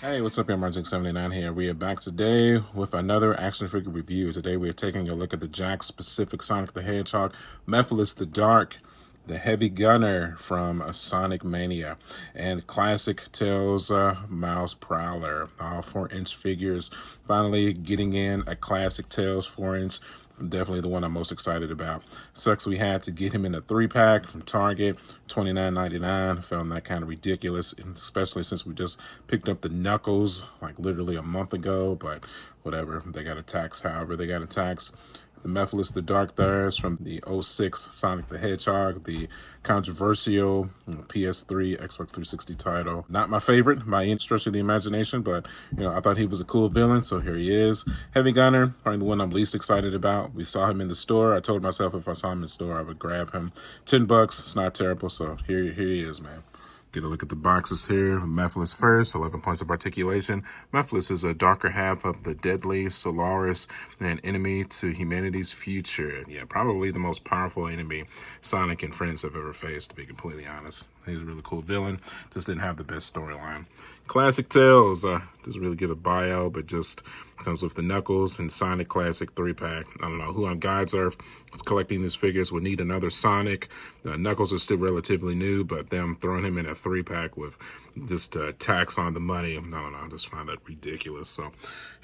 Hey, what's up, y'all? Jakks79 here. We are back today with another action figure review. Today we are taking a look at the Jakks Pacific Sonic the Hedgehog, Mephiles the Dark, the Heavy Gunner from Sonic Mania, and classic Tails Mouse Prowler. All 4-inch figures. Finally getting in a classic Tails 4-inch. Definitely the one I'm most excited about. Sucks we had to get him in a 3-pack from Target, $29.99. Found that kind of ridiculous, especially since we just picked up the Knuckles like literally a month ago. But whatever, they got a tax. However, they got a tax. The Mephiles the Dark Thirst from the '06 Sonic the Hedgehog, the controversial PS3, Xbox 360 title. Not my favorite by any stretch of the imagination, but I thought he was a cool villain, so here he is. Heavy Gunner, probably the one I'm least excited about. We saw him in the store. I told myself if I saw him in the store, I would grab him. $10, it's not terrible, so here he is, man. Get a look at the boxes here. Mephiles first, 11 points of articulation. Mephiles is a darker half of the deadly Solaris, an enemy to humanity's future. Yeah, probably the most powerful enemy Sonic and friends have ever faced, to be completely honest. He's a really cool villain. Just didn't have the best storyline. Classic Tails, doesn't really give a bio, but just comes with the Knuckles and Sonic Classic 3-pack. I don't know who on God's Earth is collecting these figures would need another Sonic. Knuckles is still relatively new, but them throwing him in a 3-pack with just tax on the money, I don't know, I just find that ridiculous. So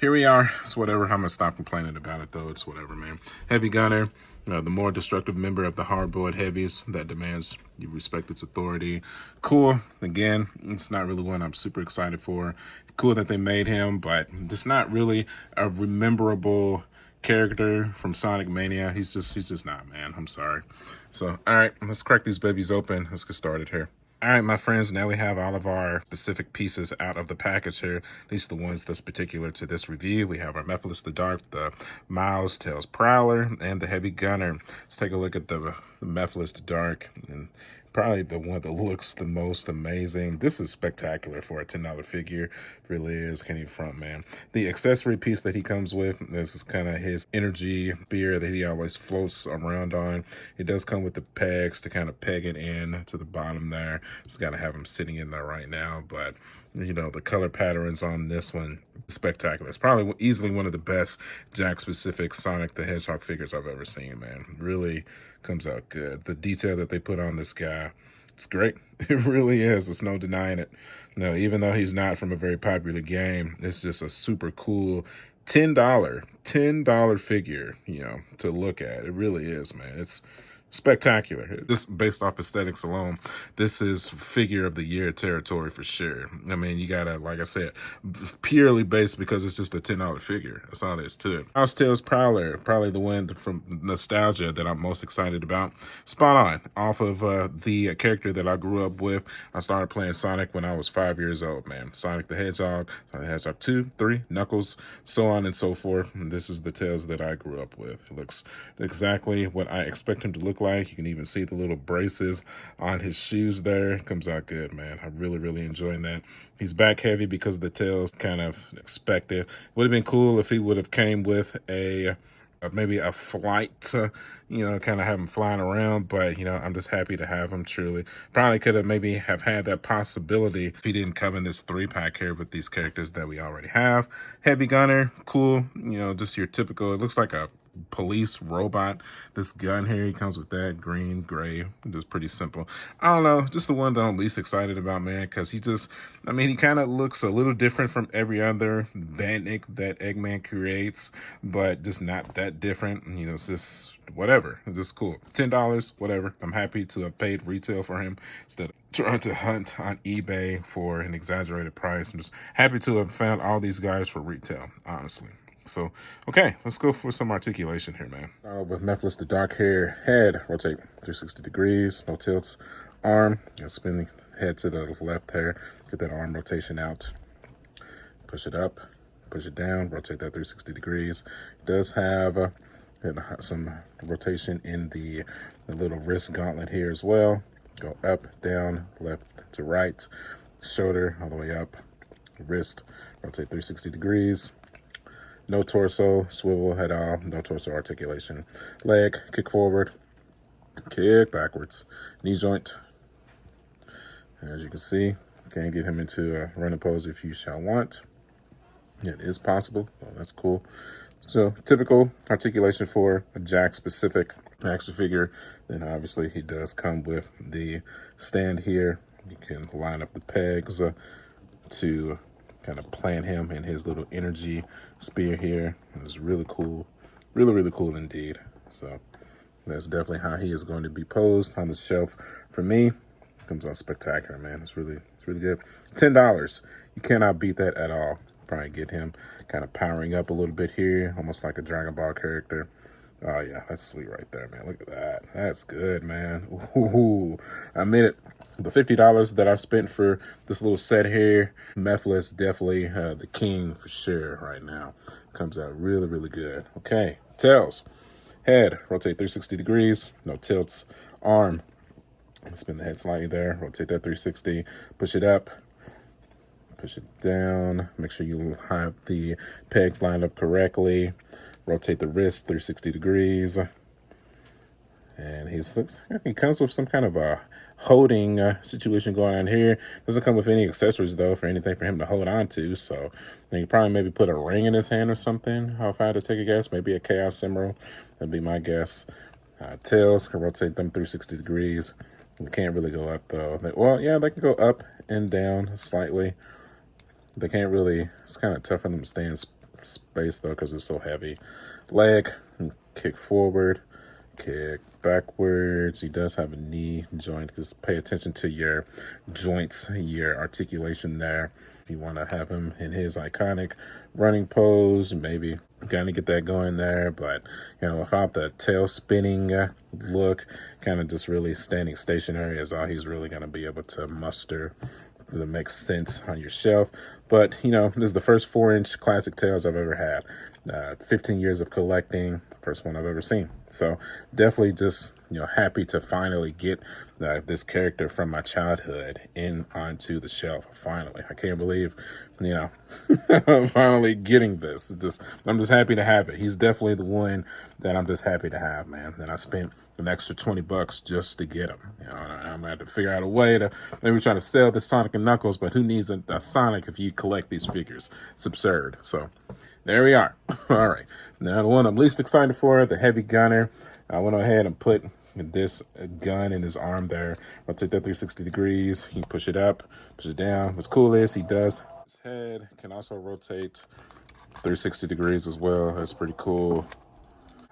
here we are. It's whatever. I'm going to stop complaining about it, though. It's whatever, man. Heavy Gunner. The more destructive member of the hardboiled heavies that demands you respect its authority. Cool. Again, it's not really one I'm super excited for. Cool that they made him, but just not really a rememberable character from Sonic Mania. He's just not, man. I'm sorry. So, all right, let's crack these babies open. Let's get started here. All right, my friends, now we have all of our specific pieces out of the package here, at least the ones that's particular to this review. We have our Mephiles the Dark, the Miles Tails Prowler, and the Heavy Gunner. Let's take a look at the Mephiles the Dark, and probably the one that looks the most amazing. This is spectacular for a $10 figure. It really is. Can't even front, man. The accessory piece that he comes with, this is kind of his energy spear that he always floats around on. It does come with the pegs to kind of peg it in to the bottom there. Just got to have him sitting in there right now, but the color patterns on this one, spectacular. It's probably easily one of the best Jakks-specific Sonic the Hedgehog figures I've ever seen, man. Really comes out good. The detail that they put on this guy, it's great. It really is. There's no denying it. No, even though he's not from a very popular game, it's just a super cool $10 figure, to look at. It really is, man. It's spectacular. Just based off aesthetics alone, this is figure of the year territory for sure. I mean, you gotta, like I said, purely based because it's just a $10 figure. That's all there is to it. Mouse Tails Prowler, probably the one from nostalgia that I'm most excited about. Spot on, off of the character that I grew up with. I started playing Sonic when I was 5 years old, man. Sonic the Hedgehog, Sonic the Hedgehog 2, 3, Knuckles, so on and so forth. And this is the Tails that I grew up with. It looks exactly what I expect him to look like. You can even see the little braces on his shoes there. Comes out good, man. I really enjoying that. He's back heavy because the tails kind of expected. Would have been cool if he would have came with maybe a flight to, kind of have him flying around, but I'm just happy to have him. Truly, probably could have maybe have had that possibility if he didn't come in this 3-pack here with these characters that we already have. Heavy Gunner, cool. Just your typical. It looks like a police robot. This gun here, he comes with that green, gray, just pretty simple. I don't know, just the one that I'm least excited about, man, because he kind of looks a little different from every other Bandit that Eggman creates, but just not that different. It's just whatever. It's just cool. $10, whatever. I'm happy to have paid retail for him instead of trying to hunt on eBay for an exaggerated price. I'm just happy to have found all these guys for retail, honestly. So, okay, let's go for some articulation here, man. With Mephiles the Dark Hair head, rotate 360 degrees, no tilts. Arm, spin the head to the left here, get that arm rotation out. Push it up, push it down, rotate that 360 degrees. It does have some rotation in the little wrist gauntlet here as well. Go up, down, left to right, shoulder all the way up, wrist, rotate 360 degrees. No torso swivel at all. No torso articulation. Leg, kick forward, kick backwards. Knee joint. As you can see, Can get him into a running pose if you shall want. It is possible. Oh, that's cool. So typical articulation for a Jakks specific action figure. Then obviously he does come with the stand here. You can line up the pegs to kind of plant him in his little energy spear here. It's really cool. Really, really cool indeed. So that's definitely how he is going to be posed on the shelf for me. Comes out spectacular, man. It's really good. $10. You cannot beat that at all. Probably get him kind of powering up a little bit here, almost like a Dragon Ball character. Oh yeah, that's sweet right there, man. Look at that. That's good, man. Ooh, I made it. The $50 that I spent for this little set here, Mephiles definitely the king for sure right now. Comes out really, really good. Okay, tails. Head, rotate 360 degrees, no tilts. Arm, spin the head slightly there, rotate that 360, push it up, push it down, make sure you have the pegs lined up correctly, rotate the wrist 360 degrees, and he comes with some kind of a holding situation going on here. Doesn't come with any accessories though for anything for him to hold on to, so you could probably maybe put a ring in his hand or something. If I had to take a guess, maybe a Chaos Emerald. That'd be my guess. Tails, can rotate them 360 degrees. They can't really go up though. Well, yeah, they can go up and down slightly. They can't really, it's kind of tough for them to stay in space though because it's so heavy. Leg, kick forward, kick backwards. He does have a knee joint, because pay attention to your joints, your articulation there. If you want to have him in his iconic running pose, maybe kind of get that going there. But, you know, without the tail spinning look, kind of just really standing stationary is all he's really going to be able to muster that makes sense on your shelf. But, you know, this is the first 4-inch classic tails I've ever had. 15 years of collecting, first one I've ever seen. So definitely just, you know, happy to finally get this character from my childhood in onto the shelf. Finally, I can't believe, you know, finally getting this. I'm just happy to have it. He's definitely the one that I'm just happy to have, man. And I spent an extra $20 just to get him. You know, I'm gonna have to figure out a way to maybe try to sell the Sonic and Knuckles, but who needs a Sonic if you collect these figures? It's absurd. So there we are. All right. Now the one I'm least excited for, the Heavy Gunner. I went ahead and put this gun in his arm there. I'll take that 360 degrees. You push it up, push it down. What's cool is his head can also rotate 360 degrees as well. That's pretty cool.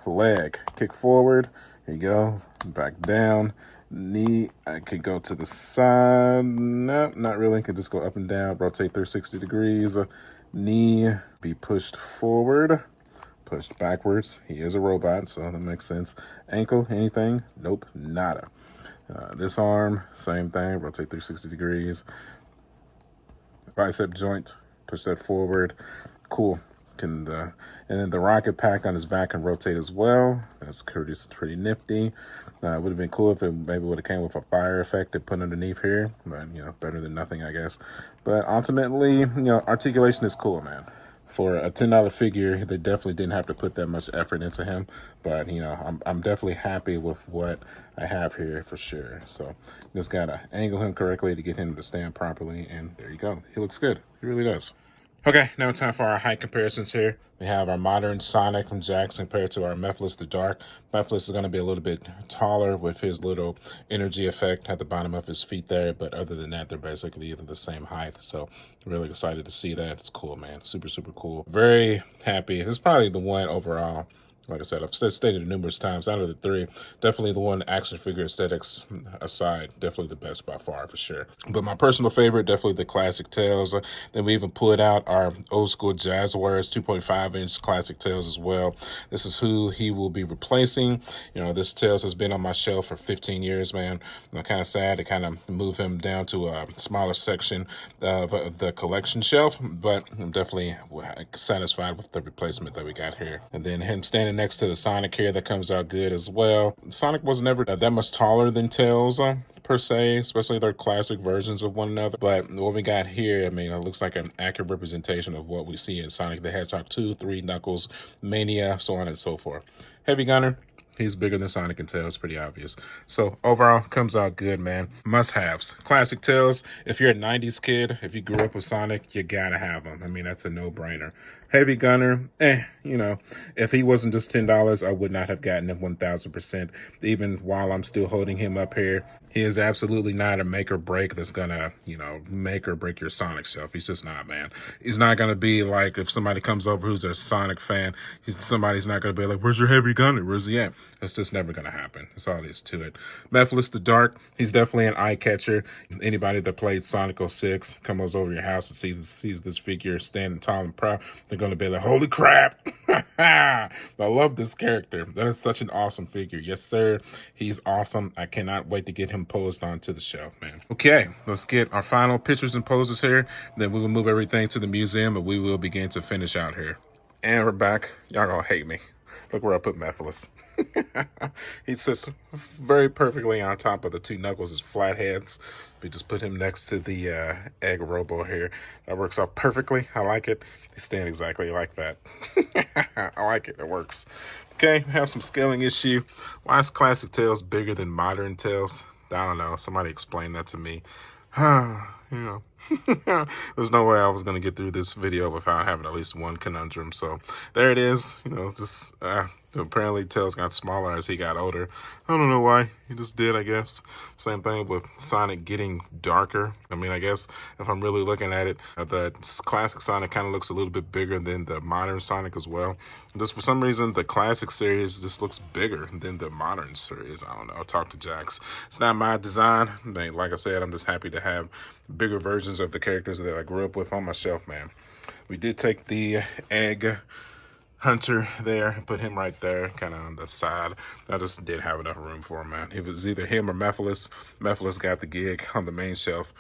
Leg, kick forward. Here you go. Back down. Knee, I could go to the side. No, not really. Could just go up and down. Rotate 360 degrees. Knee, be pushed forward. Pushed backwards. He is a robot, so that makes sense. Ankle, anything? Nope, nada. This arm, same thing. Rotate 360 degrees. Bicep joint, push that forward. Cool. And then the rocket pack on his back can rotate as well. That's pretty nifty. It would have been cool if it maybe would have came with a fire effect to put underneath here, but you know, better than nothing, I guess. But ultimately, you know, articulation is cool, man. For a $10 figure, they definitely didn't have to put that much effort into him. But you know, I'm definitely happy with what I have here for sure. So just gotta angle him correctly to get him to stand properly, and there you go. He looks good. He really does. Okay, now it's time for our height comparisons here. We have our modern Sonic from Jakks compared to our Mephiles the Dark. Mephiles is going to be a little bit taller with his little energy effect at the bottom of his feet there, but other than that, they're basically either the same height. So really excited to see that. It's cool, man. Super, super cool. Very happy. This is probably the one overall. Like I said, I've stated it numerous times. Out of the three, definitely the one action figure aesthetics aside, definitely the best by far for sure. But my personal favorite, definitely the classic tails. Then we even pulled out our old school Jaguars 2.5-inch classic tails as well. This is who he will be replacing. You know, this tails has been on my shelf for 15 years, man. I'm kind of sad to kind of move him down to a smaller section of the collection shelf, but I'm definitely satisfied with the replacement that we got here. And then him standing next to the Sonic here, that comes out good as well. Sonic was never that much taller than Tails per se, especially their classic versions of one another. But what we got here, I mean, it looks like an accurate representation of what we see in Sonic the Hedgehog 2, 3, Knuckles, Mania, so on and so forth. Heavy Gunner, He's bigger than Sonic and Tails, pretty obvious. So overall, comes out good, man. Must-haves. Classic Tails. If you're a 90s kid, if you grew up with Sonic, you gotta have him. I mean, that's a no-brainer. Heavy Gunner, you know, if he wasn't just $10, I would not have gotten him 1000%. Even while I'm still holding him up here, he is absolutely not a make or break that's gonna, you know, make or break your Sonic shelf. He's just not, man. He's not gonna be like if somebody comes over who's a Sonic fan, somebody's not gonna be like, "Where's your Heavy Gunner? Where's he at?" It's just never gonna happen. That's all there is to it. Mephiles the Dark, he's definitely an eye catcher. Anybody that played Sonic 06 comes over your house and sees this figure standing tall and proud, they're gonna be like, "Holy crap!" I love this character. That is such an awesome figure. Yes, sir. He's awesome. I cannot wait to get him posed onto the shelf, man. Okay, let's get our final pictures and poses here. Then we will move everything to the museum and we will begin to finish out here. And we're back. Y'all gonna hate me. Look where I put Mephiles. He sits very perfectly on top of the two Knuckles, his flat heads. We just put him next to the egg robo here. That works out perfectly. I like it. They stand exactly like that. I like it. It works. Okay, we have some scaling issue. Why is classic Tails bigger than modern Tails? I don't know. Somebody explain that to me. You know. There's no way I was going to get through this video without having at least one conundrum. So there it is. You know, just apparently Tails got smaller as he got older. I don't know why. He just did, I guess. Same thing with Sonic getting darker. I mean, I guess if I'm really looking at it, the classic Sonic kind of looks a little bit bigger than the modern Sonic as well. Just for some reason, the classic series just looks bigger than the modern series. I don't know. I'll talk to Jakks. It's not my design. Like I said, I'm just happy to have bigger versions of the characters that I grew up with on my shelf, man. We did take the egg hunter there, put him right there, kind of on the side. I just didn't have enough room for him, man. It was either him or Mephiles. Mephiles got the gig on the main shelf.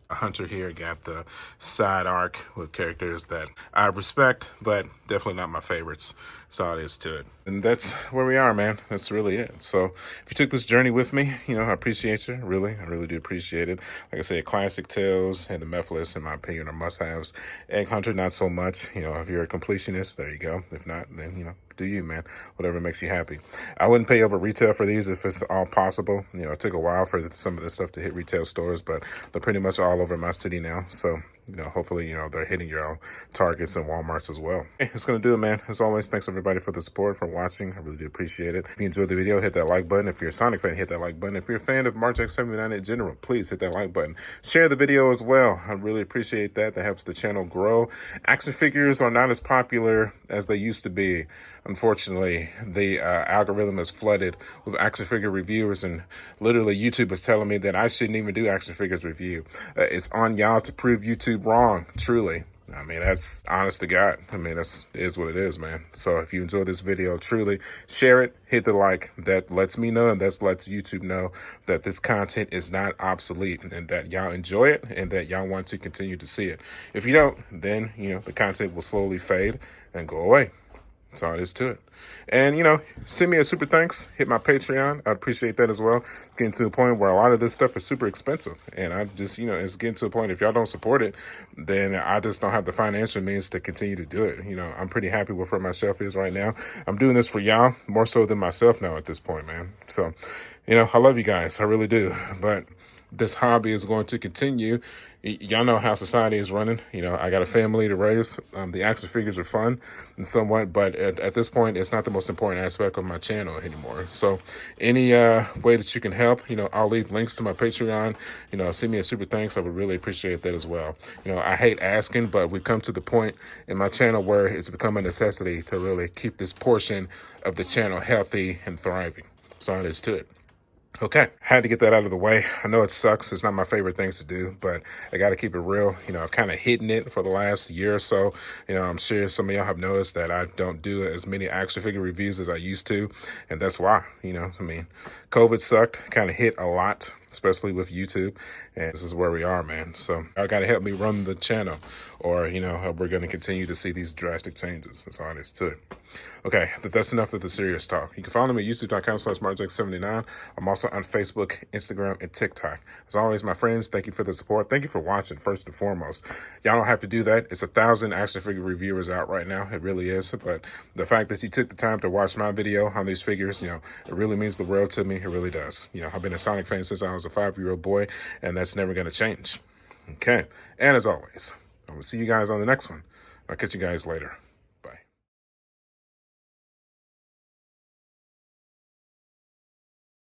Hunter here got the side arc with characters that I respect, but definitely not my favorites. That's all it is to it. And that's where we are, man. That's really it. So if you took this journey with me, you know, I appreciate you. I really do appreciate it. Like I said, classic Tails and the Mephiles, in my opinion, are must-haves. Egg Hunter, not so much. You know, if you're a completionist, there you go. If not, then, you know, do you, man. Whatever makes you happy. I wouldn't pay over retail for these if it's all possible. You know, it took a while for some of this stuff to hit retail stores, but they're pretty much all over my city now. So, you know, hopefully, you know, they're hitting your own Targets and Walmarts as well. Hey, it's going to do it, man. As always, thanks everybody for the support, for watching. I really do appreciate it. If you enjoyed the video, hit that like button. If you're a Sonic fan, hit that like button. If you're a fan of Jakks 79 in general, please hit that like button. Share the video as well. I really appreciate that. That helps the channel grow. Action figures are not as popular as they used to be. Unfortunately, the algorithm is flooded with action figure reviewers, and literally YouTube is telling me that I shouldn't even do action figures review. It's on y'all to prove YouTube wrong, truly. I mean, that's honest to God. I mean, is what it is, man. So if you enjoyed this video, truly share it, hit the like. That lets me know, and that lets YouTube know that this content is not obsolete and that y'all enjoy it and that y'all want to continue to see it. If you don't, then, you know, the content will slowly fade and go away. That's all it is to it. And, you know, send me a super thanks. Hit my Patreon. I appreciate that as well. It's getting to a point where a lot of this stuff is super expensive. And I just, you know, it's getting to a point, if y'all don't support it, then I just don't have the financial means to continue to do it. You know, I'm pretty happy with where my shelf is right now. I'm doing this for y'all more so than myself now at this point, man. So, you know, I love you guys. I really do. But this hobby is going to continue. Y'all know how society is running. You know, I got a family to raise. The action figures are fun and somewhat, but at this point, it's not the most important aspect of my channel anymore. So any way that you can help, you know, I'll leave links to my Patreon. You know, send me a super thanks. I would really appreciate that as well. You know, I hate asking, but we've come to the point in my channel where it's become a necessity to really keep this portion of the channel healthy and thriving. So it is to it. Okay, had to get that out of the way. I know it sucks. It's not my favorite things to do, but I got to keep it real. You know, I've kind of hidden it for the last year or so. You know, I'm sure some of y'all have noticed that I don't do as many action figure reviews as I used to, and that's why. You know, I mean, COVID sucked, kind of hit a lot, especially with YouTube, and this is where we are, man. So I got to help me run the channel, or, you know, we're going to continue to see these drastic changes. That's all it is to it. Okay, that's enough of the serious talk. You can follow me at youtube.com/MarkJakks79. I'm also on Facebook, Instagram, and TikTok. As always, my friends, thank you for the support. Thank you for watching, first and foremost. Y'all don't have to do that. It's 1,000 action figure reviewers out right now. It really is. But the fact that you took the time to watch my video on these figures, it really means the world to me. It really does. I've been a Sonic fan since I was a 5-year-old boy, and that's never going to change. Okay, and as always, I will see you guys on the next one. I'll catch you guys later.